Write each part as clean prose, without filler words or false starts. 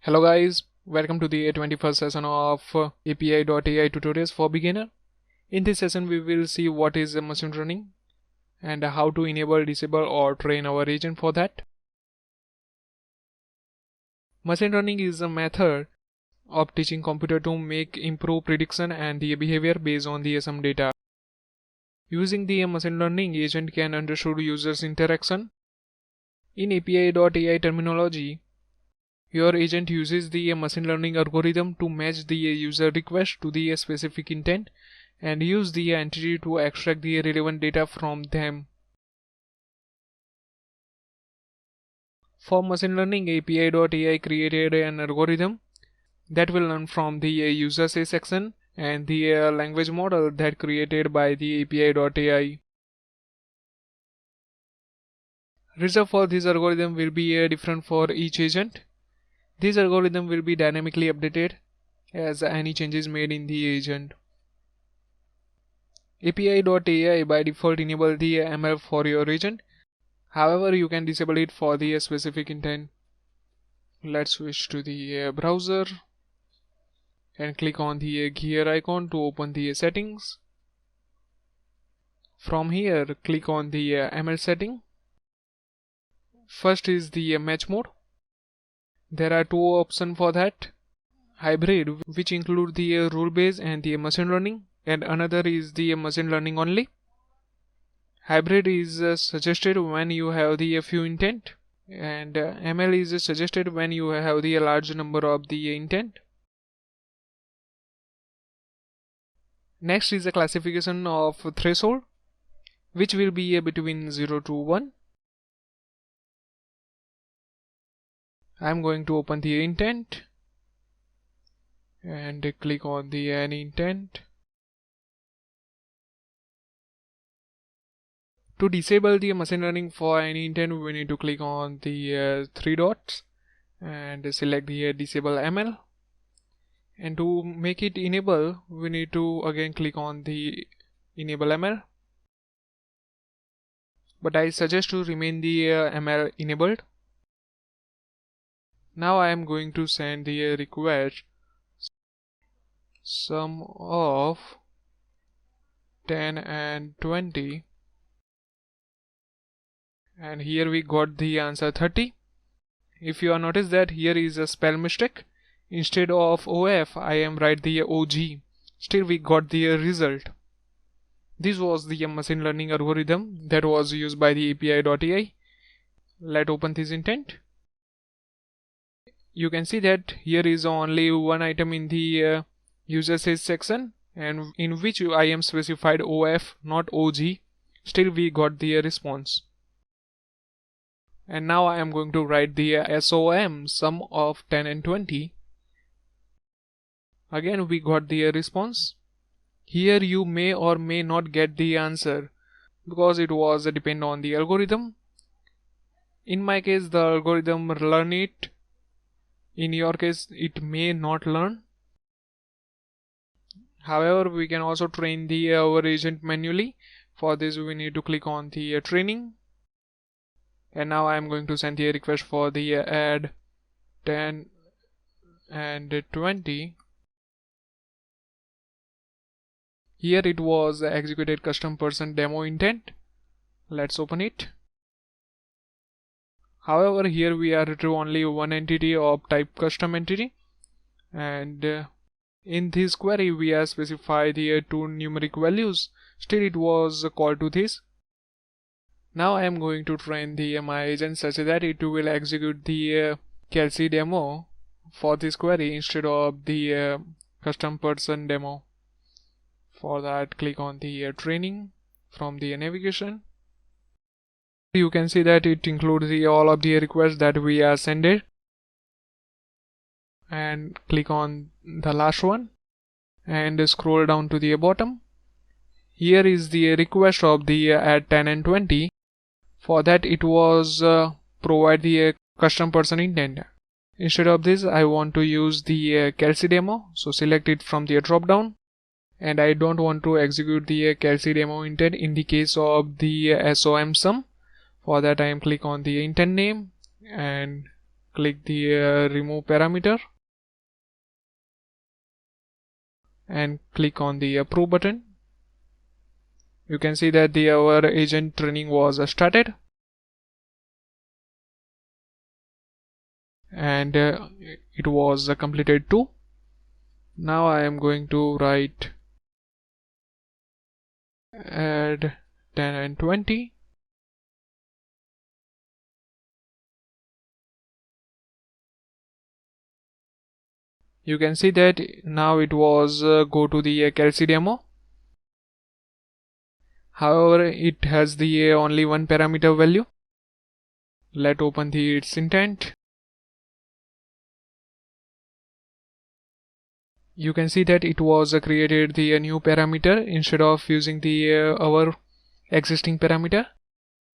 Hello guys, welcome to the 21st session of API.AI tutorials for beginner. In this session we will see what is machine learning and how to enable, disable or train our agent for that. Machine learning is a method of teaching computer to make improve prediction and the behavior based on the some data. Using the machine learning, agent can understand users interaction. In API.AI terminology, your agent uses the machine learning algorithm to match the user request to the specific intent and use the entity to extract the relevant data from them. For machine learning, API.AI created an algorithm that will learn from the user say section and the language model that created by the API.AI. Result for this algorithm will be different for each agent. This algorithm will be dynamically updated as any changes made in the agent. API.AI by default enable the ML for your agent. However, you can disable it for the specific intent. Let's switch to the browser and click on the gear icon to open the settings. From here, click on the ML setting. First is the match mode. There are two options for that. Hybrid, which include the rule based and the machine learning, and another is the machine learning only. Hybrid is suggested when you have the few intent, and ML is suggested when you have the large number of the intent. Next is the classification of threshold, which will be between 0 to 1. I am going to open the intent and click on the any intent. To disable the machine learning for any intent, we need to click on the three dots and select the disable ML. And to make it enable, we need to again click on the enable ML. But I suggest to remain the ML enabled. Now I am going to send the request sum of 10 and 20, and here we got the answer 30. If you notice that here is a spell mistake, instead of OF I am write the OG, still we got the result. This was the machine learning algorithm that was used by the API.AI. Let's open this intent. You can see that here is only one item in the user says section, and in which I am specified OF, not OG. Still we got the response. And now I am going to write the SOM, sum of 10 and 20. Again we got the response. Here you may or may not get the answer because it was depend on the algorithm. In my case the algorithm learn it. In your case it may not learn. However, we can also train our agent manually. For this we need to click on the training. And now I am going to send the request for the add 10 and 20. Here it was executed custom person demo intent. Let's open it. However, here we are retrieve only one entity of type custom entity, and in this query we are specify the two numeric values. Still it was called to this. Now I am going to train my agent such that it will execute the Kelsey demo for this query instead of the custom person demo. For that, click on the training from the navigation. You can see that it includes all of the requests that we are sended. And click on the last one and scroll down to the bottom. Here is the request of the add 10 and 20. For that it was provide the custom person intent. Instead of this I want to use the Kelsey demo, so select it from the drop down. And I don't want to execute the Kelsey demo intent in the case of the SOM sum. For that I am click on the intent name and click the remove parameter and click on the approve button. You can see that our agent training was started, and it was completed too. Now I am going to write add 10 and 20. You can see that now it was go to the Kelsey demo. However, it has the only one parameter value. Let's open its intent. You can see that it was created the new parameter instead of using the our existing parameter.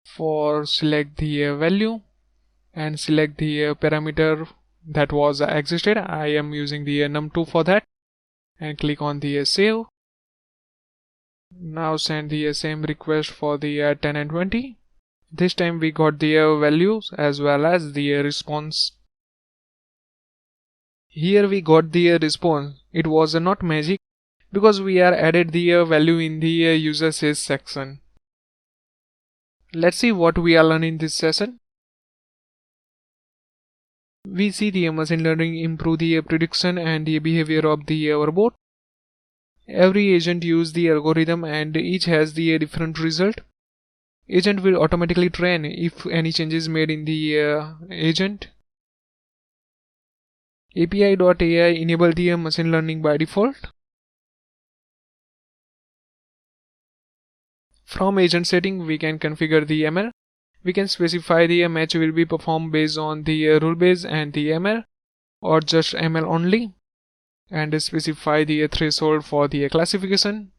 For select the value and select the parameter that was existed. I am using the num2 for that, and click on the save. Now send the same request for the 10 and 20. This time we got the values as well as the response. Here we got the response. It was not magic because we are added the value in the user says section. Let's see what we are learning in this session. We see the machine learning improve the prediction and the behavior of the robot. Every agent use the algorithm and each has the different result. Agent will automatically train if any changes made in the agent. API.AI enable the machine learning by default. From agent setting, we can configure the ML. We can specify the match will be performed based on the rule base and the ML, or just ML only, and specify the threshold for the classification.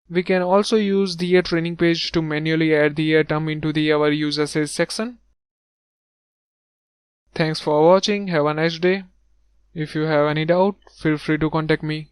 We can also use the training page to manually add the term into our user says section. Thanks for watching. Have a nice day. If you have any doubt, feel free to contact me.